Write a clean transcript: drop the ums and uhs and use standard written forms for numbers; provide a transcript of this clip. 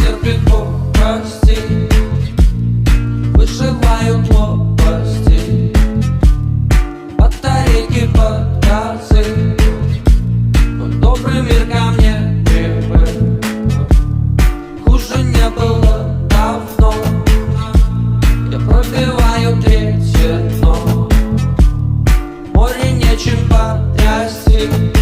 терпит пакости, выживают лопасти, батарейки под газы. Но добрый мир ко мне привык, хуже не было давно. Я пробиваю третье дно, море нечем потрясти.